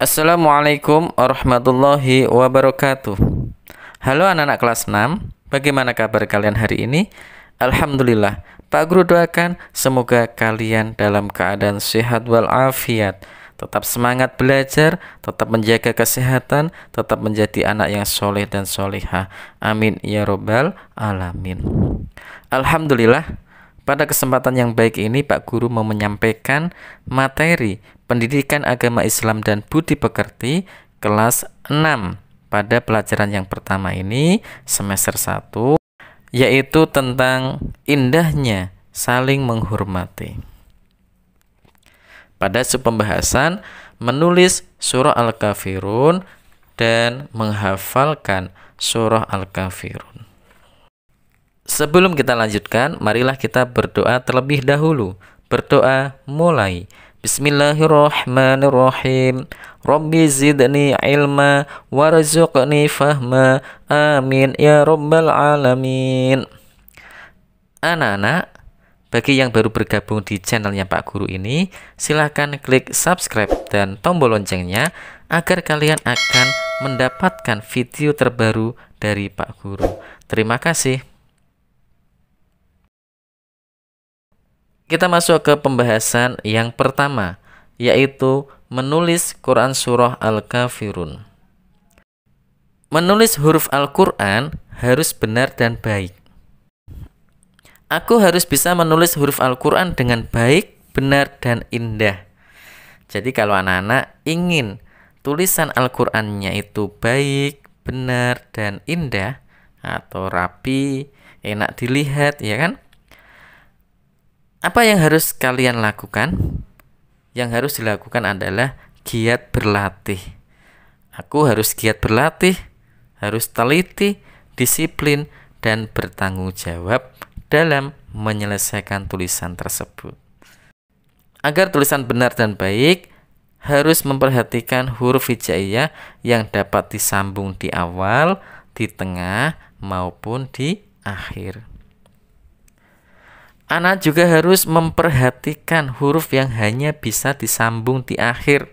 Assalamualaikum warahmatullahi wabarakatuh. Halo anak-anak kelas 6, bagaimana kabar kalian hari ini? Alhamdulillah, Pak Guru doakan semoga kalian dalam keadaan sehat walafiat, tetap semangat belajar, tetap menjaga kesehatan, tetap menjadi anak yang soleh dan solehah. Amin ya robbal alamin. Alhamdulillah, pada kesempatan yang baik ini Pak Guru mau menyampaikan materi Pendidikan Agama Islam dan Budi Pekerti kelas 6 pada pelajaran yang pertama ini semester 1, yaitu tentang indahnya saling menghormati. Pada pembahasan menulis surah Al-Kafirun dan menghafalkan surah Al-Kafirun. Sebelum kita lanjutkan, marilah kita berdoa terlebih dahulu. Berdoa mulai. Bismillahirrahmanirrahim. Rabbi zidni ilma warzuqni fahma. Amin ya rabbal alamin. Anak-anak, bagi yang baru bergabung di channelnya Pak Guru ini, silahkan klik subscribe dan tombol loncengnya agar kalian akan mendapatkan video terbaru dari Pak Guru. Terima kasih. Kita masuk ke pembahasan yang pertama, yaitu menulis Quran Surah Al-Kafirun. Menulis huruf Al-Quran harus benar dan baik. Aku harus bisa menulis huruf Al-Quran dengan baik, benar, dan indah. Jadi kalau anak-anak ingin tulisan Al-Qurannya itu baik, benar, dan indah, atau rapi, enak dilihat, ya kan? Apa yang harus kalian lakukan? Yang harus dilakukan adalah giat berlatih. Aku harus giat berlatih, harus teliti, disiplin, dan bertanggung jawab dalam menyelesaikan tulisan tersebut. Agar tulisan benar dan baik, harus memperhatikan huruf hijaiyah yang dapat disambung di awal, di tengah, maupun di akhir. Anak juga harus memperhatikan huruf yang hanya bisa disambung di akhir.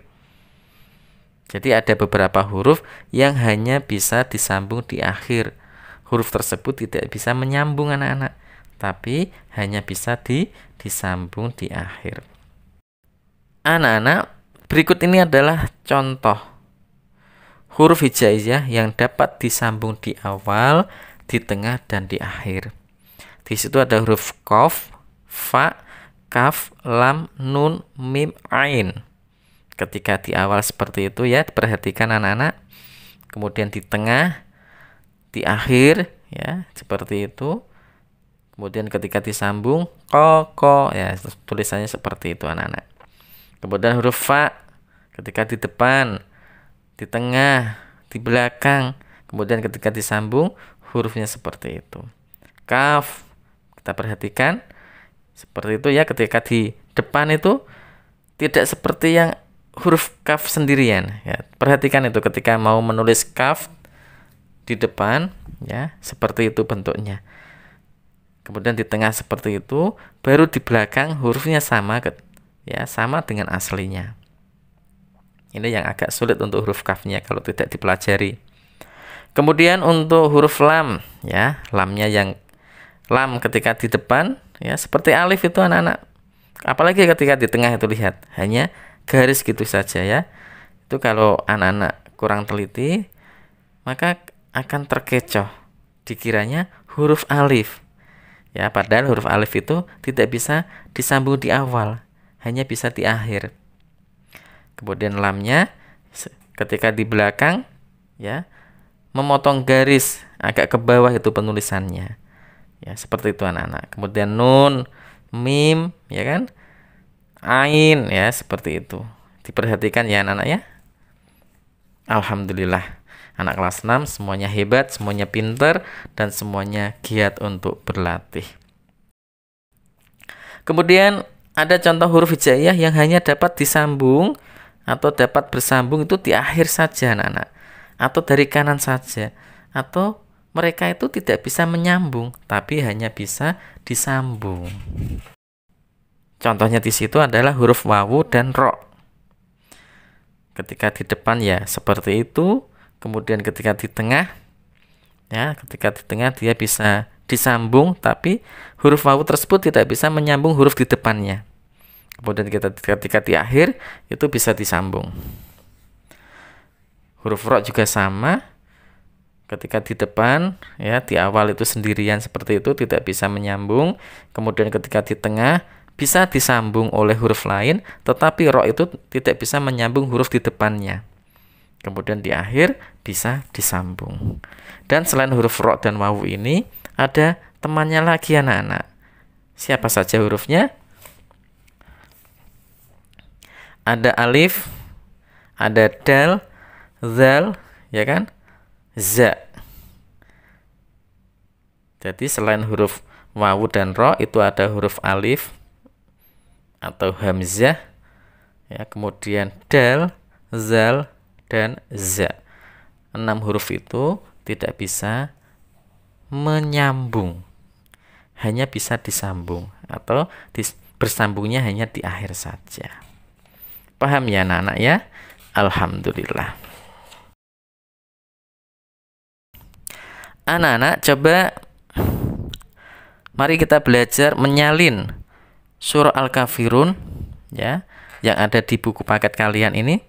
Jadi ada beberapa huruf yang hanya bisa disambung di akhir. Huruf tersebut tidak bisa menyambung anak-anak, tapi hanya bisa disambung di akhir. Anak-anak, berikut ini adalah contoh huruf hijaiyah yang dapat disambung di awal, di tengah, dan di akhir. Di situ ada huruf qaf, fa, kaf, lam, nun, mim, ain. Ketika di awal seperti itu ya, perhatikan anak-anak. Kemudian di tengah, di akhir ya, seperti itu. Kemudian ketika disambung ko ya, tulisannya seperti itu anak-anak. Kemudian huruf fa ketika di depan, di tengah, di belakang. Kemudian ketika disambung hurufnya seperti itu. Kaf, kita perhatikan seperti itu ya, ketika di depan itu tidak seperti yang huruf kaf sendirian ya. Perhatikan itu ketika mau menulis kaf di depan ya, seperti itu bentuknya. Kemudian di tengah seperti itu, baru di belakang hurufnya sama ya, sama dengan aslinya. Ini yang agak sulit untuk huruf kafnya kalau tidak dipelajari. Kemudian untuk huruf lam ya, lamnya yang lam ketika di depan ya seperti alif itu anak-anak. Apalagi ketika di tengah itu lihat hanya garis gitu saja ya. Itu kalau anak-anak kurang teliti maka akan terkecoh dikiranya huruf alif. Ya, padahal huruf alif itu tidak bisa disambung di awal, hanya bisa di akhir. Kemudian lamnya ketika di belakang ya memotong garis agak ke bawah itu penulisannya. Ya, seperti itu anak-anak. Kemudian nun, mim, ya kan? Ain, ya, seperti itu. Diperhatikan ya anak-anak ya. Alhamdulillah. Anak kelas 6 semuanya hebat, semuanya pintar, dan semuanya giat untuk berlatih. Kemudian ada contoh huruf hijaiyah yang hanya dapat disambung atau dapat bersambung itu di akhir saja anak-anak. Atau dari kanan saja. Atau mereka itu tidak bisa menyambung, tapi hanya bisa disambung. Contohnya di situ adalah huruf wawu dan ro. Ketika di depan ya seperti itu, kemudian ketika di tengah ya, ketika di tengah dia bisa disambung, tapi huruf wawu tersebut tidak bisa menyambung huruf di depannya. Kemudian ketika di akhir itu bisa disambung. Huruf ro juga sama. Ketika di depan ya, di awal itu sendirian seperti itu tidak bisa menyambung. Kemudian ketika di tengah bisa disambung oleh huruf lain, tetapi ro itu tidak bisa menyambung huruf di depannya. Kemudian di akhir bisa disambung. Dan selain huruf ro dan wawu ini ada temannya lagi anak-anak. Siapa saja hurufnya? Ada alif, ada dal, zal, ya kan? Za. Jadi selain huruf wawu dan ro itu ada huruf alif atau hamzah ya, kemudian dal, zal, dan za. 6 huruf itu tidak bisa menyambung, hanya bisa disambung atau bersambungnya hanya di akhir saja. Paham ya anak-anak ya? Alhamdulillah. Anak-anak coba mari kita belajar menyalin surah Al-Kafirun ya, yang ada di buku paket kalian ini.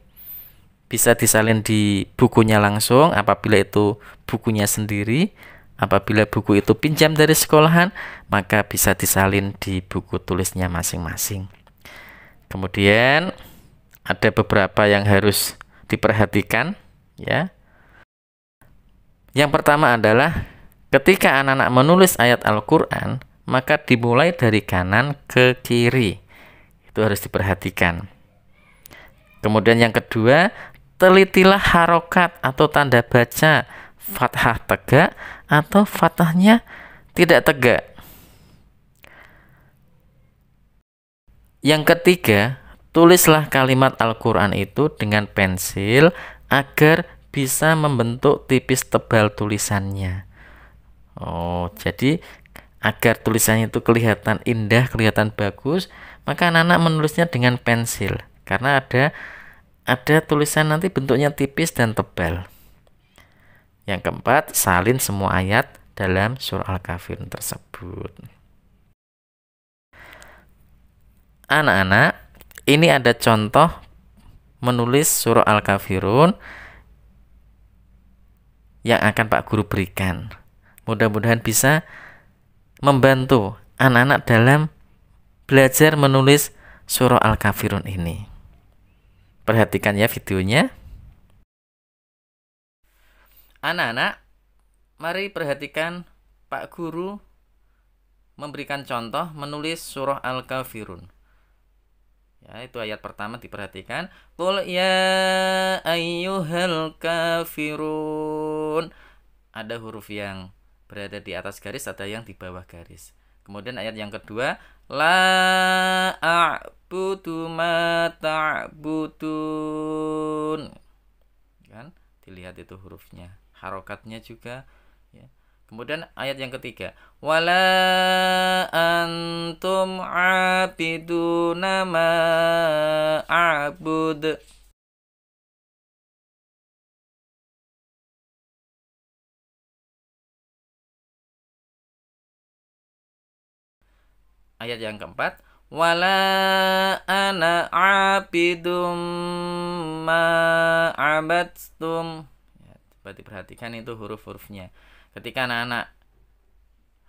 Bisa disalin di bukunya langsung apabila itu bukunya sendiri. Apabila buku itu pinjam dari sekolahan, maka bisa disalin di buku tulisnya masing-masing. Kemudian ada beberapa yang harus diperhatikan ya. Yang pertama adalah ketika anak-anak menulis ayat Al-Quran, maka dimulai dari kanan ke kiri. Itu harus diperhatikan. Kemudian yang kedua, telitilah harokat atau tanda baca fathah tegak atau fathahnya tidak tegak. Yang ketiga, tulislah kalimat Al-Quran itu dengan pensil agar bisa membentuk tipis tebal tulisannya. Oh, jadi agar tulisannya itu kelihatan indah, kelihatan bagus, maka anak-anak menulisnya dengan pensil. Karena ada tulisan nanti bentuknya tipis dan tebal. Yang keempat, salin semua ayat dalam surah Al-Kafirun tersebut. Anak-anak, ini ada contoh menulis surah Al-Kafirun yang akan Pak Guru berikan. Mudah-mudahan bisa membantu anak-anak dalam belajar menulis surah Al-Kafirun ini. Perhatikan ya videonya. Anak-anak, mari perhatikan Pak Guru memberikan contoh menulis surah Al-Kafirun. Ya, itu ayat pertama diperhatikan. Qul ya ayyuhal kafirun. Ada huruf yang berada di atas garis, ada yang di bawah garis. Kemudian ayat yang kedua, la a'budu ma ta'budun. Kan? Dilihat itu hurufnya, harokatnya juga ya. Kemudian ayat yang ketiga, wala antum abiduna ma a'bud. Ayat yang keempat, wala ana abidum ma abadstum. Ya, coba diperhatikan itu huruf-hurufnya. Ketika anak-anak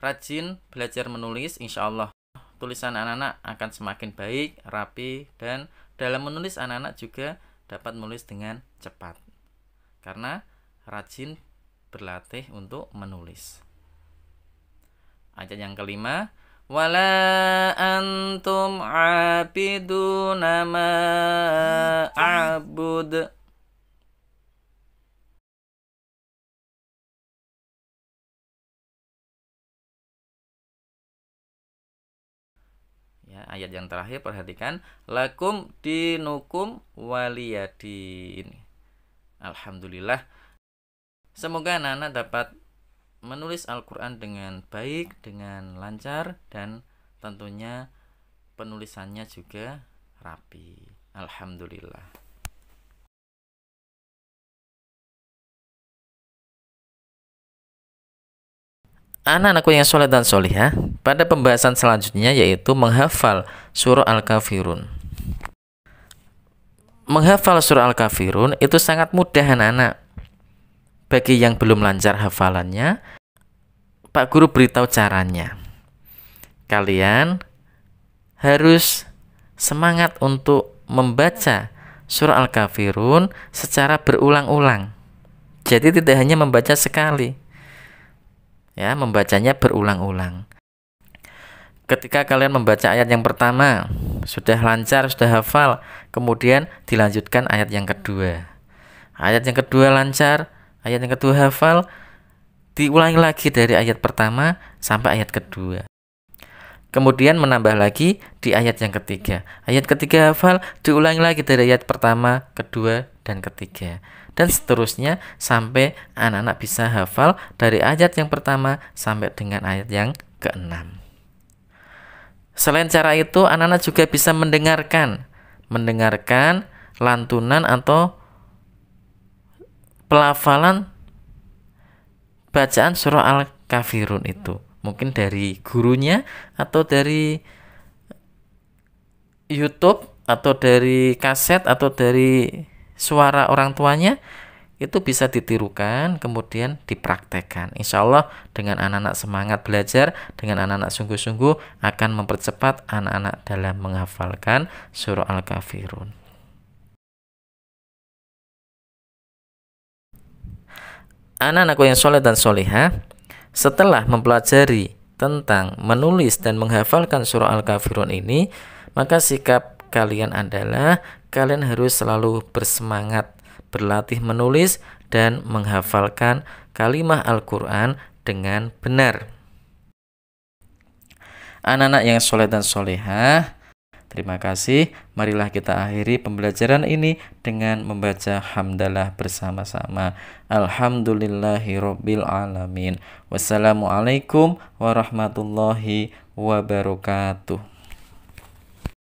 rajin belajar menulis, insya Allah tulisan anak-anak akan semakin baik, rapi, dan dalam menulis anak-anak juga dapat menulis dengan cepat. Karena rajin berlatih untuk menulis. Ayat yang kelima, wala antum abiduna ma a'bud. Ya, ayat yang terakhir perhatikan, lakum dinukum waliyadin. Alhamdulillah. Semoga anak-anak dapat menulis Al-Quran dengan baik, dengan lancar, dan tentunya penulisannya juga rapi. Alhamdulillah. Anak-anakku yang soleh dan solihah, pada pembahasan selanjutnya yaitu menghafal surah Al-Kafirun. Menghafal surah Al-Kafirun itu sangat mudah anak-anak. Bagi yang belum lancar hafalannya, Pak Guru beritahu caranya. Kalian harus semangat untuk membaca surah Al-Kafirun secara berulang-ulang. Jadi tidak hanya membaca sekali. Ya, membacanya berulang-ulang. Ketika kalian membaca ayat yang pertama, sudah lancar, sudah hafal, kemudian dilanjutkan ayat yang kedua. Ayat yang kedua lancar, ayat yang kedua hafal, diulangi lagi dari ayat pertama sampai ayat kedua. Kemudian menambah lagi di ayat yang ketiga. Ayat ketiga hafal, diulangi lagi dari ayat pertama, kedua, dan ketiga. Dan seterusnya sampai anak-anak bisa hafal dari ayat yang pertama sampai dengan ayat yang keenam. Selain cara itu, anak-anak juga bisa mendengarkan lantunan atau pelafalan bacaan surah Al-Kafirun itu. Mungkin dari gurunya atau dari YouTube atau dari kaset atau dari suara orang tuanya, itu bisa ditirukan kemudian dipraktekkan. Insya Allah dengan anak-anak semangat belajar, dengan anak-anak sungguh-sungguh akan mempercepat anak-anak dalam menghafalkan surah Al-Kafirun. Anak-anakku yang soleh dan solihah, setelah mempelajari tentang menulis dan menghafalkan surah Al-Kafirun ini, maka sikap kalian adalah kalian harus selalu bersemangat berlatih menulis dan menghafalkan kalimah Al-Quran dengan benar. Anak-anak yang soleh dan solehah, terima kasih. Marilah kita akhiri pembelajaran ini dengan membaca hamdalah bersama-sama. Alhamdulillahirabbil alamin. Wassalamualaikum warahmatullahi wabarakatuh.